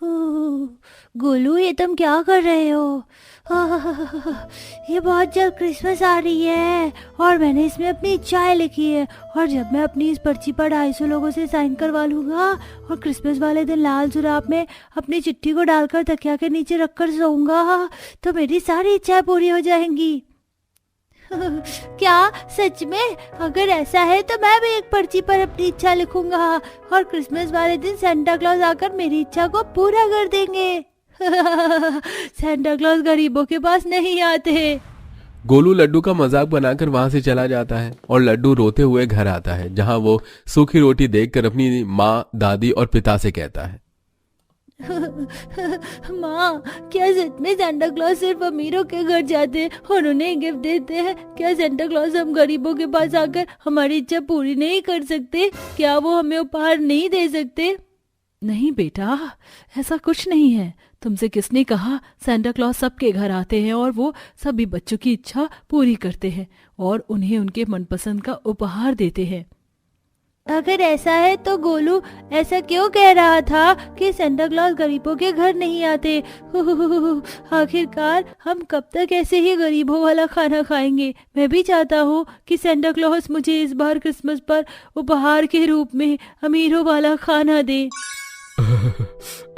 ओह, गोलू ये तुम क्या कर रहे हो? ये बहुत जल्द क्रिसमस आ रही है और मैंने इसमें अपनी इच्छाएं लिखी है। और जब मैं अपनी इस पर्ची पर 250 लोगों से साइन करवा लूंगा और क्रिसमस वाले दिन लाल जुराब में अपनी चिट्ठी को डालकर तकिया के नीचे रखकर सोऊंगा तो मेरी सारी इच्छाएं पूरी हो जाएंगी। क्या सच में? अगर ऐसा है तो मैं भी एक पर्ची पर अपनी इच्छा लिखूंगा और क्रिसमस वाले दिन सेंटा क्लॉज आकर मेरी इच्छा को पूरा कर देंगे। सेंटा क्लॉज गरीबों के पास नहीं आते। गोलू लड्डू का मजाक बनाकर वहां से चला जाता है और लड्डू रोते हुए घर आता है, जहां वो सूखी रोटी देखकर अपनी माँ, दादी और पिता से कहता है, माँ, क्या सच में सेंटा क्लॉज सिर्फ अमीरों के घर जाते और उन्हें गिफ्ट देते हैं? क्या सेंटा क्लॉज हम गरीबों के पास आकर हमारी इच्छा पूरी नहीं कर सकते? क्या वो हमें उपहार नहीं दे सकते? नहीं बेटा, ऐसा कुछ नहीं है। तुमसे किसने कहा? सेंटा क्लॉज सबके घर आते हैं और वो सभी बच्चों की इच्छा पूरी करते हैं और उन्हें उनके मनपसंद का उपहार देते हैं। अगर ऐसा है तो गोलू ऐसा क्यों कह रहा था कि सेंटा क्लॉज गरीबों के घर नहीं आते? आखिरकार हम कब तक ऐसे ही गरीबों वाला खाना खाएंगे? मैं भी चाहता हूँ कि सेंटा क्लॉज मुझे इस बार क्रिसमस पर उपहार के रूप में अमीरों वाला खाना दे।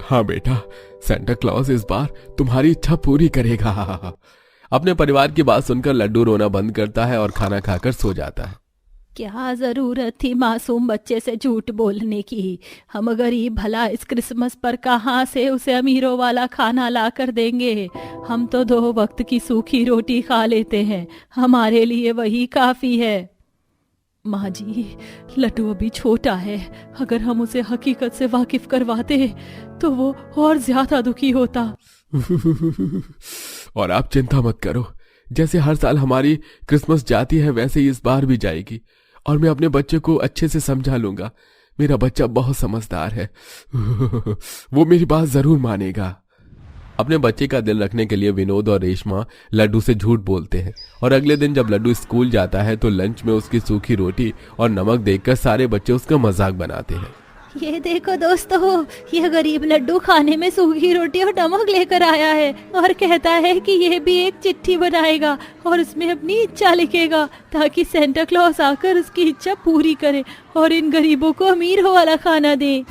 हाँ बेटा, सेंटा क्लॉज इस बार तुम्हारी इच्छा पूरी करेगा। अपने परिवार की बात सुनकर लड्डू रोना बंद करता है और खाना खाकर सो जाता है। क्या जरूरत थी मासूम बच्चे से झूठ बोलने की? हम गरीब भला इस क्रिसमस पर कहाँ से उसे अमीरों वाला खाना ला कर देंगे? हम तो 2 वक्त की सूखी रोटी खा लेते हैं, हमारे लिए वही काफी है। माँ जी, लड्डू अभी छोटा है, अगर हम उसे हकीकत से वाकिफ करवाते तो वो और ज्यादा दुखी होता। और आप चिंता मत करो, जैसे हर साल हमारी क्रिसमस जाती है वैसे ही इस बार भी जाएगी और मैं अपने बच्चे को अच्छे से समझा लूंगा। मेरा बच्चा बहुत समझदार है, वो मेरी बात जरूर मानेगा। अपने बच्चे का दिल रखने के लिए विनोद और रेशमा लड्डू से झूठ बोलते हैं और अगले दिन जब लड्डू स्कूल जाता है तो लंच में उसकी सूखी रोटी और नमक देखकर सारे बच्चे उसका मजाक बनाते हैं। ये देखो दोस्तों, ये गरीब लड्डू खाने में सूखी रोटी और नमक लेकर आया है और कहता है कि ये भी एक चिट्ठी बनाएगा और उसमें अपनी इच्छा लिखेगा ताकि सेंटा क्लॉज आकर उसकी इच्छा पूरी करे और इन गरीबों को अमीरों वाला खाना दे।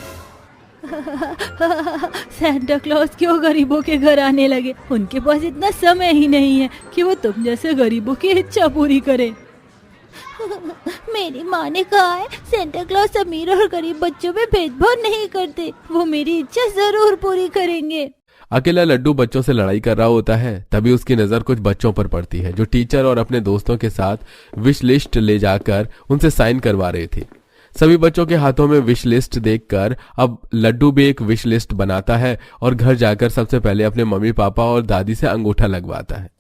सेंटा क्लॉज क्यों गरीबों के घर आने लगे? उनके पास इतना समय ही नहीं है कि वो तुम जैसे गरीबों की इच्छा पूरी करे। मेरी माँ ने कहा है सेंटा क्लॉज अमीर और गरीब बच्चों में भेदभाव नहीं करते, वो मेरी इच्छा जरूर पूरी करेंगे। अकेला लड्डू बच्चों से लड़ाई कर रहा होता है, तभी उसकी नजर कुछ बच्चों पर पड़ती है जो टीचर और अपने दोस्तों के साथ विश लिस्ट ले जाकर उनसे साइन करवा रहे थे। सभी बच्चों के हाथों में विश लिस्ट देखकर अब लड्डू भी एक विश लिस्ट बनाता है और घर जाकर सबसे पहले अपने मम्मी पापा और दादी से अंगूठा लगवाता है।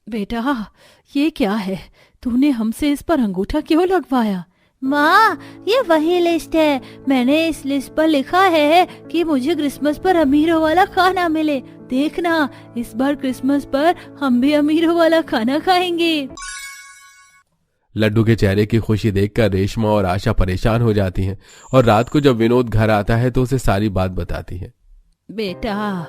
बेटा, ये क्या है? तूने हमसे इस पर अंगूठा क्यों लगवाया? माँ, ये वही लिस्ट है। मैंने इस लिस्ट पर लिखा है कि मुझे क्रिसमस पर अमीरों वाला खाना मिले। देखना, इस बार क्रिसमस पर हम भी अमीरों वाला खाना खाएंगे। लड्डू के चेहरे की खुशी देखकर रेशमा और आशा परेशान हो जाती हैं और रात को जब विनोद घर आता है तो उसे सारी बात बताती है। बेटा,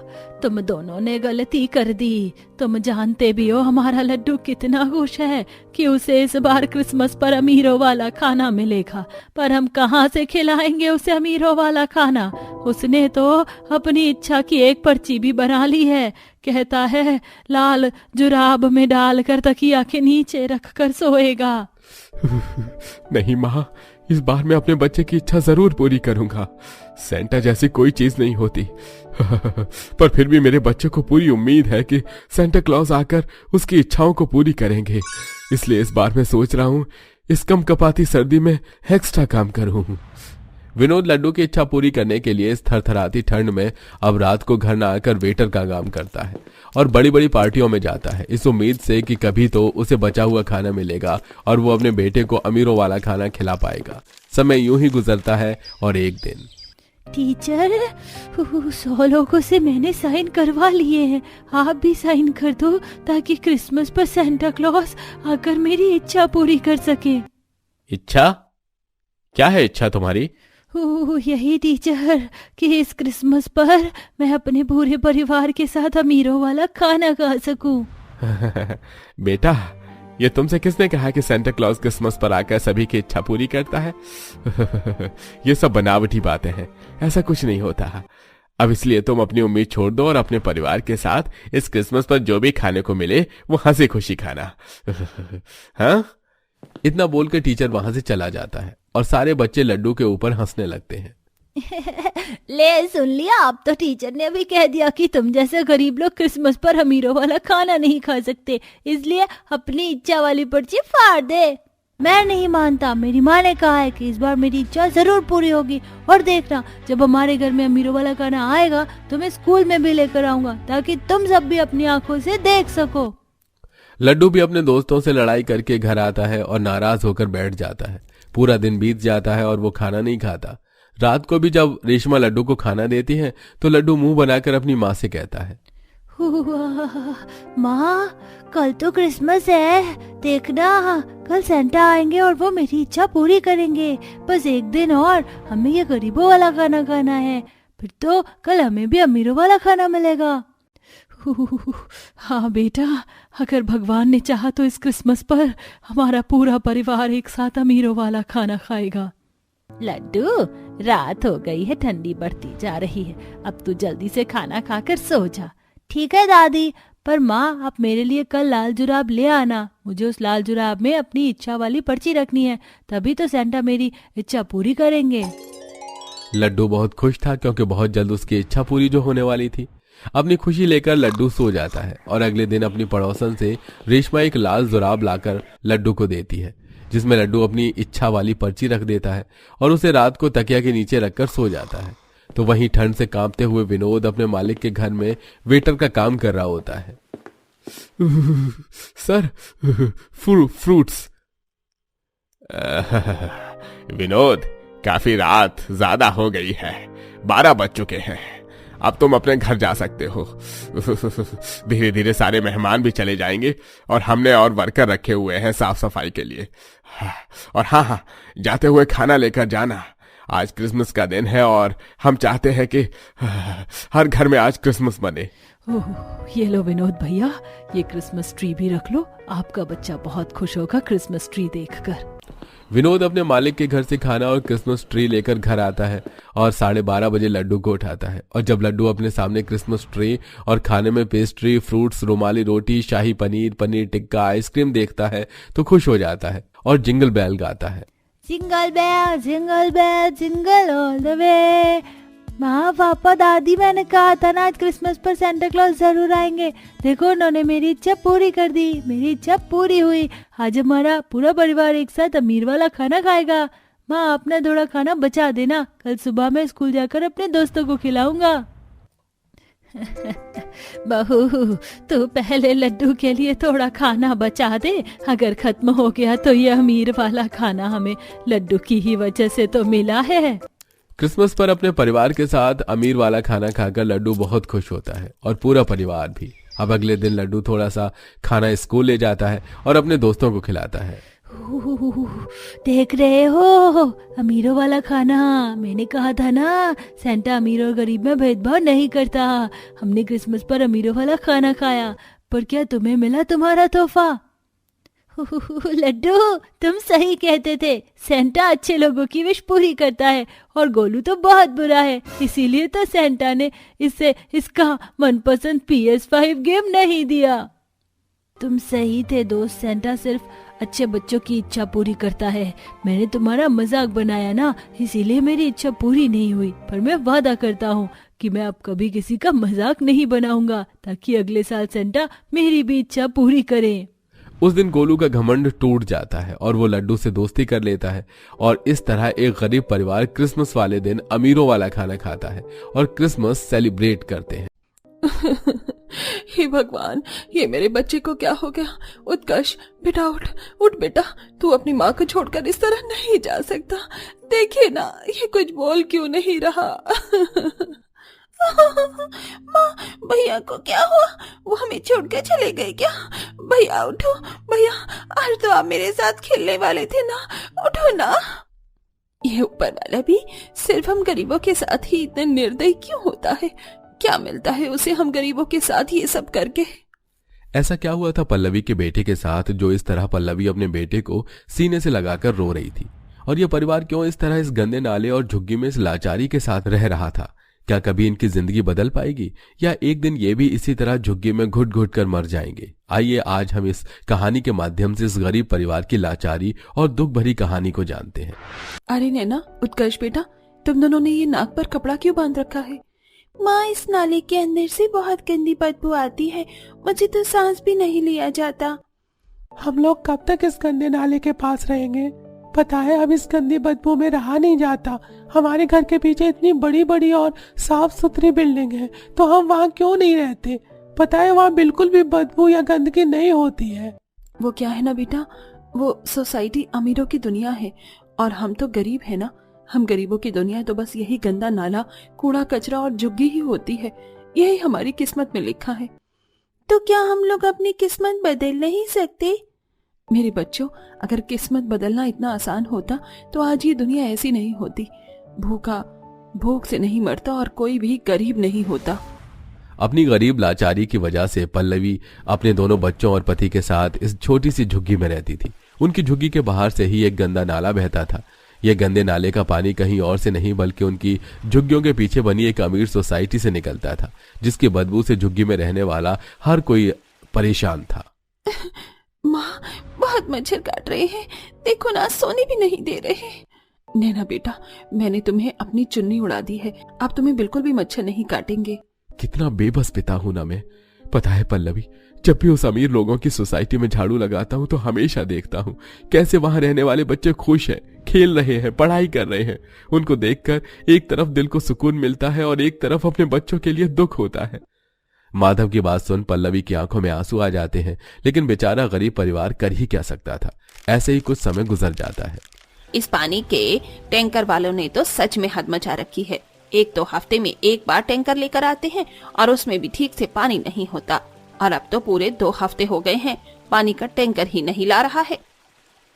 तुम दोनों ने गलती कर दी। तुम जानते भी हो हमारा लड्डू कितना खुश है कि उसे इस बार क्रिसमस पर अमीरों वाला खाना मिलेगा, पर हम कहाँ से खिलाएंगे उसे अमीरों वाला खाना? उसने तो अपनी इच्छा की एक पर्ची भी बना ली है। कहता है लाल जुराब में डालकर तकिया के नीचे रखकर सोएगा। नहीं माँ, इस बार मैं अपने बच्चे की इच्छा जरूर पूरी करूंगा। सेंटा जैसी कोई चीज नहीं होती। पर फिर भी मेरे बच्चे को पूरी उम्मीद है कि सेंटा क्लॉज आकर उसकी इच्छाओं को पूरी करेंगे, इसलिए इस बार मैं सोच रहा हूँ इस कपकपाती सर्दी में एक्स्ट्रा काम करूँ। विनोद लड्डू की इच्छा पूरी करने के लिए इस थरथराती ठंड में अब रात को घर न आकर वेटर का काम करता है और बड़ी बड़ी पार्टियों में जाता है, इस उम्मीद से कि कभी तो उसे बचा हुआ खाना मिलेगा और वो अपने बेटे को अमीरों वाला खाना खिला पाएगा। समय यूं ही गुजरता है और एक दिन, टीचर, 100 लोगों से मैंने साइन करवा लिए हैं, आप भी साइन कर दो ताकि क्रिसमस पर सेंटा क्लॉज आकर मेरी इच्छा पूरी कर सके। इच्छा? क्या है इच्छा तुम्हारी? यही टीचर कि इस क्रिसमस पर मैं अपने पूरे परिवार के साथ अमीरों वाला खाना खा सकूं। बेटा, ये तुमसे किसने कहा कि सेंटा क्लॉज क्रिसमस पर आकर सभी की इच्छा पूरी करता है? ये सब बनावटी बातें हैं, ऐसा कुछ नहीं होता। अब इसलिए तुम अपनी उम्मीद छोड़ दो और अपने परिवार के साथ इस क्रिसमस पर जो भी खाने को मिले वो हंसी खुशी खाना। हाँ? इतना बोलकर टीचर वहां से चला जाता है और सारे बच्चे लड्डू के ऊपर हंसने लगते हैं। ले सुन लिया, अब तो टीचर ने भी कह दिया कि तुम जैसे गरीब लोग क्रिसमस पर अमीरों वाला खाना नहीं खा सकते, इसलिए अपनी इच्छा वाली पर्ची फाड़ दे। मैं नहीं मानता, मेरी माँ ने कहा है कि इस बार मेरी इच्छा जरूर पूरी होगी। और देखना, जब हमारे घर में अमीरों वाला खाना आएगा तो मैं स्कूल में भी लेकर आऊंगा ताकि तुम सब भी अपनी आंखों से देख सको। लड्डू भी अपने दोस्तों से लड़ाई करके घर आता है और नाराज होकर बैठ जाता है। पूरा दिन बीत जाता है और वो खाना नहीं खाता। रात को भी जब रेशमा लड्डू को खाना देती है तो लड्डू मुंह बनाकर अपनी माँ से कहता है, माँ, कल तो क्रिसमस है, देखना कल सेंटा आएंगे और वो मेरी इच्छा पूरी करेंगे। बस एक दिन और हमें ये गरीबों वाला खाना खाना है, फिर तो कल हमें भी अमीरों वाला खाना मिलेगा। हाँ बेटा, अगर भगवान ने चाहा तो इस क्रिसमस पर हमारा पूरा परिवार एक साथ अमीरों वाला खाना खाएगा। लड्डू, रात हो गई है, ठंडी बढ़ती जा रही है, अब तू जल्दी से खाना खाकर सो जा। ठीक है दादी, पर माँ आप मेरे लिए कल लाल जुराब ले आना। मुझे उस लाल जुराब में अपनी इच्छा वाली पर्ची रखनी है, तभी तो सेंटा मेरी इच्छा पूरी करेंगे। लड्डू बहुत खुश था क्योंकि बहुत जल्द उसकी इच्छा पूरी जो होने वाली थी। अपनी खुशी लेकर लड्डू सो जाता है और अगले दिन अपनी पड़ोसन से रेशमा एक लाल जुराब लाकर लड्डू को देती है, जिसमें लड्डू अपनी इच्छा वाली पर्ची रख देता है और उसे रात को तकिया के नीचे रखकर सो जाता है। तो वहीं ठंड से कांपते हुए विनोद अपने मालिक के घर में वेटर का काम कर रहा होता है। Sir, fruits. विनोद, काफी रात ज्यादा हो गई है, 12 बज चुके हैं, अब तुम अपने घर जा सकते हो। धीरे धीरे सारे मेहमान भी चले जाएंगे और हमने और वर्कर रखे हुए हैं साफ सफाई के लिए। और हाँ, जाते हुए खाना लेकर जाना। आज क्रिसमस का दिन है और हम चाहते हैं कि हर घर में आज क्रिसमस बने। ये लो विनोद भैया, ये क्रिसमस ट्री भी रख लो, आपका बच्चा बहुत खुश होगा क्रिसमस ट्री देखकर। विनोद अपने मालिक के घर से खाना और क्रिसमस ट्री लेकर घर आता है और 12:30 बजे लड्डू को उठाता है। और जब लड्डू अपने सामने क्रिसमस ट्री और खाने में पेस्ट्री, फ्रूट्स, रुमाली रोटी, शाही पनीर, पनीर टिक्का, आइसक्रीम देखता है तो खुश हो जाता है और जिंगल बेल गाता है। Jingle bell jingle all the way. माँ, पापा, दादी, मैंने कहा था ना आज क्रिसमस पर सेंटा क्लॉज जरूर आएंगे। देखो, उन्होंने मेरी इच्छा पूरी कर दी, मेरी इच्छा पूरी हुई। आज हमारा पूरा परिवार एक साथ अमीर वाला खाना खाएगा। माँ, अपना थोड़ा खाना बचा देना, कल सुबह मैं स्कूल जाकर अपने दोस्तों को खिलाऊंगा। बहू, तू पहले लड्डू के लिए थोड़ा खाना बचा दे, अगर खत्म हो गया तो ये अमीर वाला खाना हमें लड्डू की ही वजह से तो मिला है। क्रिसमस पर अपने परिवार के साथ अमीर वाला खाना खाकर लड्डू बहुत खुश होता है और पूरा परिवार भी। अब अगले दिन लड्डू थोड़ा सा खाना स्कूल ले जाता है और अपने दोस्तों को खिलाता है। देख रहे हो, अमीरों वाला खाना। मैंने कहा था ना, सेंटा अमीर और गरीब में भेदभाव नहीं करता। हमने क्रिसमस पर अमीरों वाला खाना खाया, पर क्या तुम्हें मिला तुम्हारा तोहफा? लड्डू, तुम सही कहते थे, सेंटा अच्छे लोगों की विश पूरी करता है और गोलू तो बहुत बुरा है, इसीलिए तो सेंटा ने इसे इसका मनपसंद PS5 गेम नहीं दिया। तुम सही थे दोस्त, सेंटा सिर्फ अच्छे बच्चों की इच्छा पूरी करता है। मैंने तुम्हारा मजाक बनाया ना, इसीलिए मेरी इच्छा पूरी नहीं हुई, पर मैं वादा करता हूँ कि मैं अब कभी किसी का मजाक नहीं बनाऊंगा, ताकि अगले साल सेंटा मेरी भी इच्छा पूरी करे। उस दिन गोलू का घमंड टूट जाता है और वो लड्डू से दोस्ती कर लेता है और इस तरह एक गरीब परिवार क्रिसमस वाले दिन अमीरों वाला खाना खाता है और क्रिसमस सेलिब्रेट करते हैं। हे भगवान, ये मेरे बच्चे को क्या हो गया? उत्कर्ष, बेटा उठ बेटा, तू अपनी माँ को छोड़कर इस तरह नहीं जा सकता। देखिए ना, ये कुछ बोल क्यों नहीं रहा? माँ, भैया को क्या हुआ? वो हमें छोड़ के चले गए क्या? भैया उठो, भैया आज तो आप मेरे साथ खेलने वाले थे ना, उठो ना। ये ऊपर वाला भी सिर्फ हम गरीबों के साथ ही इतना निर्दयी क्यों होता है? क्या मिलता है उसे हम गरीबों के साथ ये सब करके? ऐसा क्या हुआ था पल्लवी के बेटे के साथ जो इस तरह पल्लवी अपने बेटे को सीने से लगाकर रो रही थी? और यह परिवार क्यों इस तरह इस गंदे नाले और झुग्गी में इस लाचारी के साथ रह रहा था? क्या कभी इनकी जिंदगी बदल पाएगी या एक दिन ये भी इसी तरह झुग्गी में घुट घुट कर मर जाएंगे? आइए आज हम इस कहानी के माध्यम से इस गरीब परिवार की लाचारी और दुख भरी कहानी को जानते हैं। अरे नैना, उत्कर्ष बेटा, तुम दोनों ने ये नाक पर कपड़ा क्यों बांध रखा है? माँ, इस नाले के अंदर से बहुत गंदी बदबू आती है, मुझे तो सांस भी नहीं लिया जाता। हम लोग कब तक इस गंदे नाले के पास रहेंगे? पता है अब इस गंदी बदबू में रहा नहीं जाता। हमारे घर के पीछे इतनी बड़ी बड़ी और साफ सुथरी बिल्डिंग है, तो हम वहाँ क्यों नहीं रहते? पता है वहाँ बिल्कुल भी बदबू या गंदगी नहीं होती है। वो क्या है ना बेटा, वो सोसाइटी अमीरों की दुनिया है और हम तो गरीब है ना। हम गरीबों की दुनिया तो बस यही गंदा नाला, कूड़ा कचरा और झुग्गी ही होती है। यही हमारी किस्मत में लिखा है। तो क्या हम लोग अपनी किस्मत बदल नहीं सकते? मेरे बच्चों, अगर किस्मत बदलना इतना आसान होता तो आज ये दुनिया ऐसी नहीं होती। भूख से नहीं मरता और कोई भी गरीब नहीं होता। अपनी गरीब लाचारी की वजह से पल्लवी अपने दोनों बच्चों और पति के साथ इस छोटी सी झुग्गी में रहती थी। उनकी झुग्गी के बाहर से ही एक गंदा नाला बहता था। यह गंदे नाले का पानी कहीं और से नहीं बल्कि उनकी झुग्गियों के पीछे बनी एक अमीर सोसाइटी से निकलता था, जिसकी बदबू से झुग्गी में रहने वाला हर कोई परेशान था। माँ, बहुत मच्छर काट रहे हैं, देखो ना, सोने भी नहीं दे रहे। नैना बेटा, मैंने तुम्हें अपनी चुन्नी उड़ा दी है, अब तुम्हें बिल्कुल भी मच्छर नहीं काटेंगे। कितना बेबस पिता हूं ना मैं। पता है पल्लवी, जब भी उस अमीर लोगों की सोसाइटी में झाड़ू लगाता हूं तो हमेशा देखता हूं कैसे वहां रहने वाले बच्चे खुश हैं, खेल रहे हैं, पढ़ाई कर रहे हैं। उनको देखकर एक तरफ दिल को सुकून मिलता है और एक तरफ अपने बच्चों के लिए दुख होता है। माधव की बात सुन पल्लवी की आंखों में आंसू आ जाते हैं, लेकिन बेचारा गरीब परिवार कर ही क्या सकता था। ऐसे ही कुछ समय गुजर जाता है। इस पानी के टैंकर वालों ने तो सच में हद मचा रखी है। एक तो हफ्ते में एक बार टैंकर लेकर आते हैं और उसमें भी ठीक से पानी नहीं होता। और अब तो पूरे 2 हफ्ते हो गए हैं, पानी का टैंकर ही नहीं ला रहा है।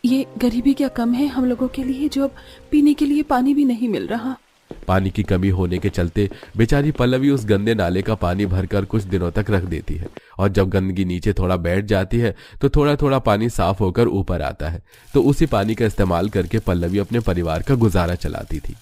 ये गरीबी क्या कम है हम लोगों के लिए, जो अब पीने के लिए पानी भी नहीं मिल रहा। पानी की कमी होने के चलते बेचारी पल्लवी उस गंदे नाले का पानी भरकर कुछ दिनों तक रख देती है और जब गंदगी नीचे थोड़ा बैठ जाती है तो थोड़ा थोड़ा पानी साफ होकर ऊपर आता है। तो उसी पानी का इस्तेमाल करके पल्लवी अपने परिवार का गुजारा चलाती थी।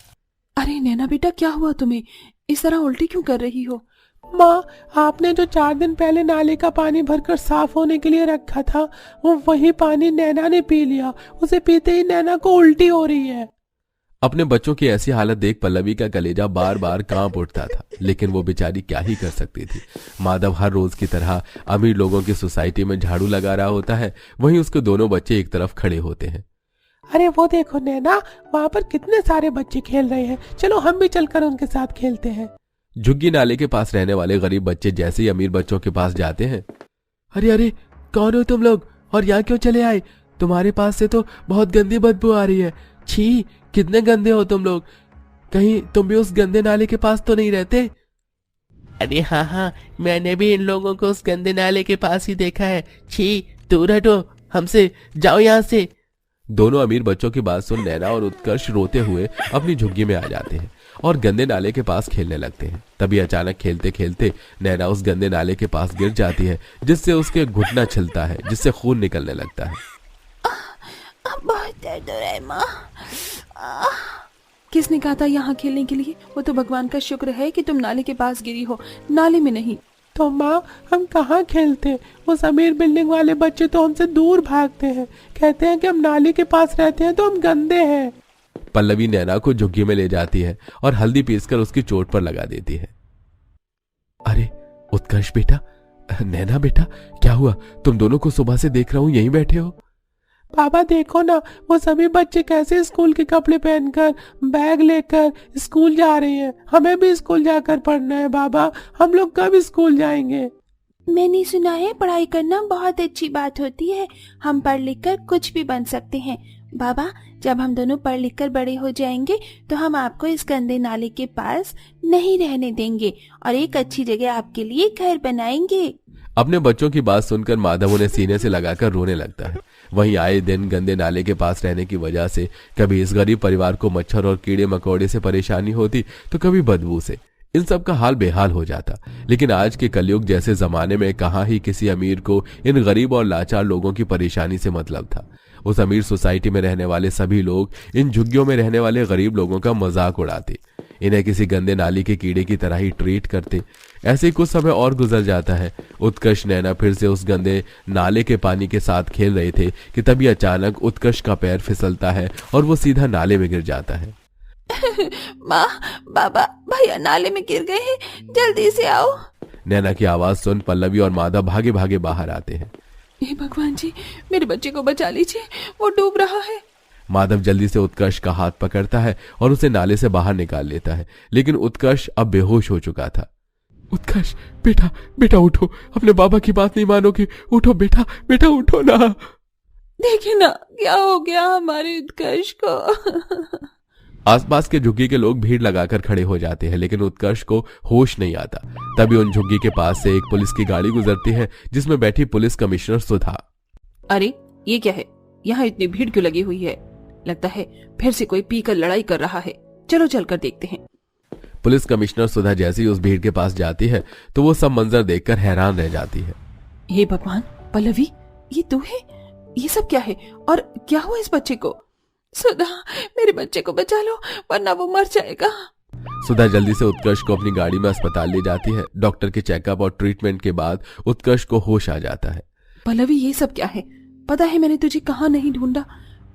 अरे नैना बेटा, क्या हुआ तुम्हें? इस तरह उल्टी क्यों कर रही हो? माँ, आपने जो 4 दिन पहले नाले का पानी भरकर साफ होने के लिए रखा था, वो वही पानी नैना ने पी लिया। उसे पीते ही नैना को उल्टी हो रही है। अपने बच्चों की ऐसी हालत देख पल्लवी का कलेजा बार बार कांप उठता था, लेकिन वो बेचारी क्या ही कर सकती थी। माधव हर रोज की तरह अमीर लोगों की सोसाइटी में झाड़ू लगा रहा होता है, वहीं उसके दोनों बच्चे एक तरफ खड़े होते हैं। अरे वो देखो नैना, वहाँ पर कितने सारे बच्चे खेल रहे हैं, चलो हम भी चलकर उनके साथ खेलते हैं। झुग्गी नाले के पास रहने वाले गरीब बच्चे जैसे ही अमीर बच्चों के पास जाते हैं, अरे अरे, कौन हो तुम लोग और यहाँ क्यों चले आए? तुम्हारे पास से तो बहुत गंदी बदबू आ रही है। छी, कितने गंदे हो तुम लोग, कहीं तुम भी उस गंदे नाले के पास तो नहीं रहते? अरे हाँ, मैंने भी इन लोगों को उस गंदे नाले के पास ही देखा है। छी, दूर हटो हमसे, जाओ यहाँ से। दोनों अमीर बच्चों की बात सुन नैना और उत्कर्ष रोते हुए अपनी झुग्गी में आ जाते हैं और गंदे नाले के पास खेलने लगते हैं। तभी अचानक खेलते खेलते नैना उस गंदे नाले के पास गिर जाती है, जिससे उसके घुटना छिलता है, जिससे खून निकलने लगता है। बहुत दर्द हो रहा है माँ। किसने कहा था यहाँ खेलने के लिए? वो तो भगवान का शुक्र है कि तुम नाले के पास गिरी हो, नाले में नहीं। तो माँ, हम कहाँ खेलते? उस अमीर बिल्डिंग वाले बच्चे तो हमसे दूर भागते हैं, कहते हैं कि हम नाले के पास रहते हैं तो हम गंदे हैं। पल्लवी नैना को झुग्गी में ले जाती है और हल्दी पीसकर उसकी चोट पर लगा देती है। अरे उत्कर्ष बेटा, नैना बेटा, क्या हुआ? तुम दोनों को सुबह से देख रहा हूँ यहीं बैठे हो। बाबा देखो ना, वो सभी बच्चे कैसे स्कूल के कपड़े पहनकर बैग लेकर स्कूल जा रहे हैं। हमें भी स्कूल जाकर पढ़ना है बाबा, हम लोग कब स्कूल जाएंगे? मैंने सुना है पढ़ाई करना बहुत अच्छी बात होती है, हम पढ़ लिख कर कुछ भी बन सकते हैं। बाबा, जब हम दोनों पढ़ लिख कर बड़े हो जाएंगे तो हम आपको इस गंदे नाले के पास नहीं रहने देंगे और एक अच्छी जगह आपके लिए घर बनाएंगे। अपने बच्चों की बात सुनकर माधव उन्हें सीने से लगाकर रोने लगता है। वहीं आए दिन गंदे नाले के पास रहने की वजह से कभी इस गरीब परिवार को मच्छर और कीड़े मकोड़े से परेशानी होती तो कभी बदबू से। इन सब का हाल बेहाल हो जाता। लेकिन आज के कलयुग जैसे जमाने में कहां ही किसी अमीर को इन गरीब और लाचार लोगों की परेशानी से मतलब था। उस अमीर सोसाइटी में रहने वाले सभी लोग इन झुग्गियों में रहने वाले गरीब लोगों का मजाक उड़ाते, इन्हें किसी गंदे नाली के कीड़े की तरह ही ट्रीट करते। ऐसे ही कुछ समय और गुजर जाता है। उत्कर्ष नैना फिर से उस गंदे नाले के पानी के साथ खेल रहे थे कि तभी अचानक उत्कर्ष का पैर फिसलता है और वो सीधा नाले में गिर जाता है। माँ, बाबा, भैया नाले में गिर गए हैं, जल्दी से आओ। नैना की आवाज सुन पल्लवी और माधव भागे भागे बाहर आते हैं। हे भगवान जी, मेरे बच्चे को बचा लीजिए, वो डूब रहा है। माधव जल्दी से उत्कर्ष का हाथ पकड़ता है और उसे नाले से बाहर निकाल लेता है, लेकिन उत्कर्ष अब बेहोश हो चुका था। उत्कर्ष, बेटा बेटा उठो, अपने बाबा की बात नहीं मानोगे, उठो बेटा, बेटा उठो ना। देखिए ना क्या हो गया हमारे उत्कर्ष को। आसपास के झुग्गी के लोग भीड़ लगाकर खड़े हो जाते हैं, लेकिन उत्कर्ष को होश नहीं आता। तभी उन झुग्गी के पास से एक पुलिस की गाड़ी गुजरती है जिसमें बैठी पुलिस कमिश्नर सुधा। अरे ये क्या है, यहाँ इतनी भीड़ क्यों लगी हुई है? लगता है फिर से कोई पीकर लड़ाई कर रहा है, चलो चलकर देखते हैं। पुलिस कमिश्नर सुधा जैसे ही उस भीड़ के पास जाती है तो वो सब मंजर देखकर हैरान रह जाती है। हे भगवान, पल्लवी, ये तू है? ये सब क्या है और क्या हुआ इस बच्चे को? सुधा, मेरे बच्चे को बचा लो वरना वो मर जाएगा। सुधा जल्दी से उत्कर्ष को अपनी गाड़ी में अस्पताल ले जाती है। डॉक्टर के चेकअप और ट्रीटमेंट के बाद उत्कर्ष को होश आ जाता है। पल्लवी, ये सब क्या है? पता है मैंने तुझे कहाँ नहीं ढूंढा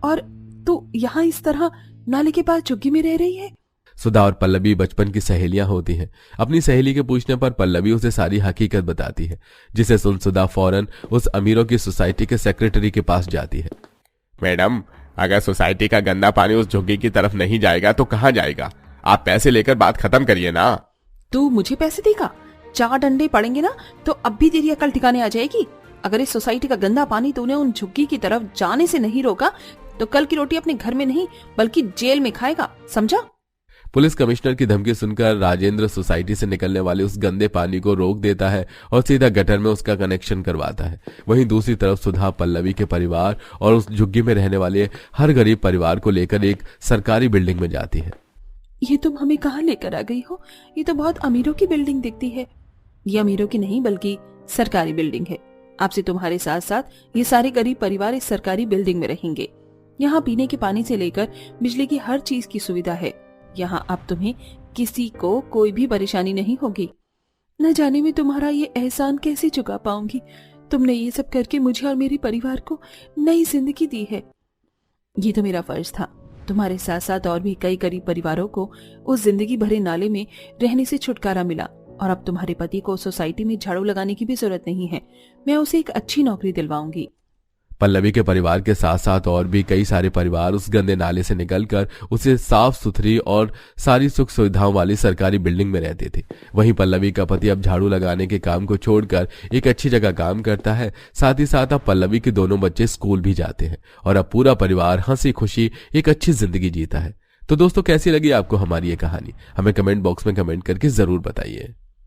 और तू यहाँ इस तरह नाले के पास झुग्गी में रह रही है। सुधा और पल्लवी बचपन की सहेलियां होती हैं। अपनी सहेली के पूछने पर पल्लवी उसे सारी हकीकत बताती है, जिसे सुन सुधा फौरन उस अमीरों की सोसाइटी के सेक्रेटरी के पास जाती है। मैडम, अगर सोसाइटी का गंदा पानी उस झुग्गी की तरफ नहीं जाएगा तो कहाँ जाएगा? आप पैसे लेकर बात खत्म करिए ना। तू मुझे पैसे देगा? 4 डंडे पड़ेंगे ना तो अब भी तेरी अकल ठिकाने आ जाएगी। अगर इस सोसाइटी का गंदा पानी तूने उन झुग्गी की तरफ जाने से नहीं रोका तो कल की रोटी अपने घर में नहीं बल्कि जेल में खाएगा, समझा? पुलिस कमिश्नर की धमकी सुनकर राजेंद्र सोसाइटी से निकलने वाले उस गंदे पानी को रोक देता है और सीधा गटर में उसका कनेक्शन करवाता है। वहीं दूसरी तरफ सुधा पल्लवी के परिवार और उस झुग्गी में रहने वाले हर गरीब परिवार को लेकर एक सरकारी बिल्डिंग में जाती है। ये तुम हमें कहाँ लेकर आ गई हो? ये तो बहुत अमीरों की बिल्डिंग दिखती है। ये अमीरों की नहीं बल्कि सरकारी बिल्डिंग है। आपसे तुम्हारे साथ साथ ये सारे गरीब परिवार इस सरकारी बिल्डिंग में रहेंगे। यहाँ पीने के पानी से लेकर बिजली की हर चीज की सुविधा है। यहाँ अब तुम्हें किसी को कोई भी परेशानी नहीं होगी। न जाने में तुम्हारा ये एहसान कैसे चुका पाऊंगी। तुमने ये सब करके मुझे और मेरे परिवार को नई जिंदगी दी है। ये तो मेरा फर्ज था। तुम्हारे साथ साथ और भी कई गरीब परिवारों को उस जिंदगी भरे नाले में रहने से छुटकारा मिला और अब तुम्हारे पति को सोसाइटी में झाड़ू लगाने की भी जरूरत नहीं है। मैं उसे एक अच्छी नौकरी दिलवाऊंगी। पल्लवी के परिवार के साथ साथ और भी कई सारे परिवार उस गंदे नाले से निकलकर उसे साफ सुथरी और सारी सुख सुविधाओं वाली सरकारी बिल्डिंग में रहते थे। वहीं पल्लवी का पति अब झाड़ू लगाने के काम को छोड़कर एक अच्छी जगह काम करता है। साथ ही साथ अब पल्लवी के दोनों बच्चे स्कूल भी जाते हैं और अब पूरा परिवार हंसी खुशी एक अच्छी जिंदगी जीता है। तो दोस्तों, कैसी लगी आपको हमारी ये कहानी? हमें कमेंट बॉक्स में कमेंट करके जरूर बताइए।